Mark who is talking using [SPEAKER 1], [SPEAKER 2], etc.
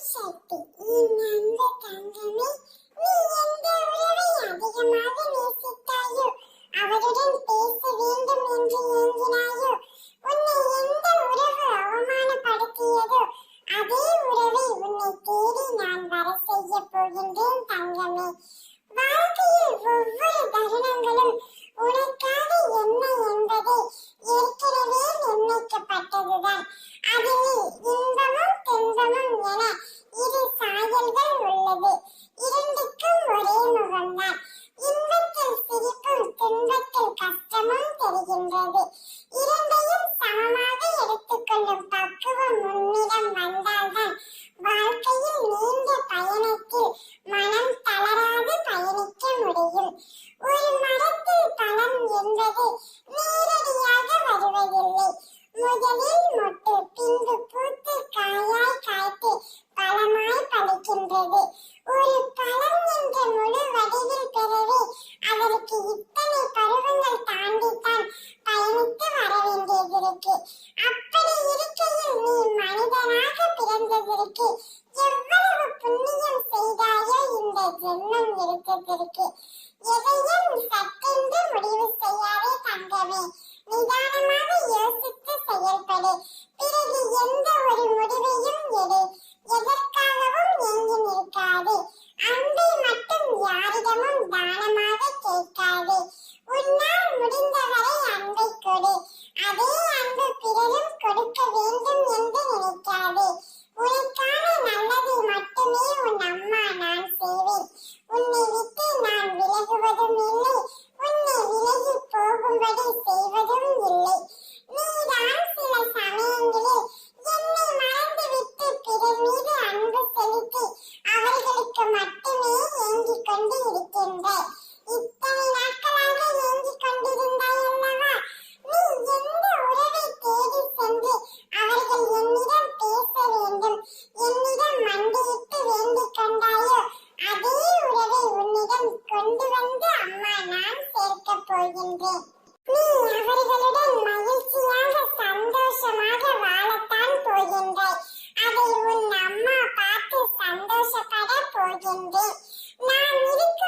[SPEAKER 1] சக்தி என் அன்பு தங்கமே, நீ எந்த உறவை அதிகமாக நேசித்தாயோ, அவருடன் பேச வேண்டும் என்று ஏங்கினாயோ, உன்னை எந்த உறவு அவமானப்படுத்தியதோ அதே உறவை உன்னை தேடி நான் வர செய்ய போகின்றேன் தங்கமே. வாழ்க்கையில் ஒவ்வொரு தருணங்களும் உனக்காக என்ன என்பதை ஏற்கனவே நிர்ணயிக்கப்பட்டதுதான். அதில் இன்பமும் துன்பமும் என இரு சாயல்கள் உள்ளது. இரண்டுக்கும் ஒரே முகம்தான். இன்பத்தில் சிரிப்பும் துன்பத்தில் கஷ்டமும் தெரிகின்றது. இரண்டையும் சமமாக எடுத்துக்கொள்ளும் பக்குவம் உன்னிடம் வந்தால்தான் வாழ்க்கையில் நீண்ட பயணத்தில் மனம் தளராது பயணிக்க முடியும். ஒரு மரத்தில் பழம் என்பது நேரடியாக வருவதில்லை. முதலில் மொட்டு, பின்பு பூத்து காயாய் காய்த்து பழமாய் பழுக்கின்றது. ஒரு பழம் என்ற முழு வடிவில் பெறவே அதற்கு இத்தனை பருவங்கள் தாண்டித்தான் பயணித்து வர வேண்டியதிருக்கு. அப்படி இருக்கையில் நீ மனிதனாக பிறந்ததற்கு எவ்வளவு புண்ணியம் செய்தாயோ இந்த ஜென்மம் எடுத்ததற்கு. எதையும் சட்டென்று முடிவு செய்யாதே தங்கமே. நிதானமாக யோசித்து செயல்படு. பிறகு எந்த ஒரு முடிவையும் எடு. எதற்காகவும் ஏங்கி நிற்காதே. அன்பை மட்டும் யாரிடமும் தானமாக கேட்காதே. உன்னால் முடிந்தவரை அன்பை கொடு. அதே அன்பு பிறரும் கொடுக்க வேண்டும் என்று நினைக்காதே. உனக்கான நல்லதை மட்டுமே உன் அம்மா நான் செய்வேன். உன்னை விட்டு நான் விலகுவதும் இல்லை, உன்னை விலகி போகும்படி செய்வதும் இல்லை. நீதான் சில சமயங்களில் என்னை மறந்துவிட்டு பிறர் மீது அன்பு செலுத்தி அவர்களுக்கு மட்டுமே ஏங்கிக் கொண்டு இருக்கின்றாய். இத்தனை நாட்களாக ஏங்கிக் கொண்டிருந்தாய் அல்லவா? நீ எந்த உறவை தேடி சென்று அவர்கள் என்னிடம் பேச வேண்டும், என்னிடம் மண்டியிட்டு வேண்டிக் கொண்டாயோ அதே உறவை உன்னிடம் கொண்டு வந்து அம்மா நான் சேர்க்கப் போகின்றேன். நீ அவர்களுடன் மகிழ்ச்சியாக சந்தோஷமாக வாழத்தான் போகின்றாய். அதை உன் அம்மா பார்த்து சந்தோஷப்பட போகின்றேன். நான் இருக்க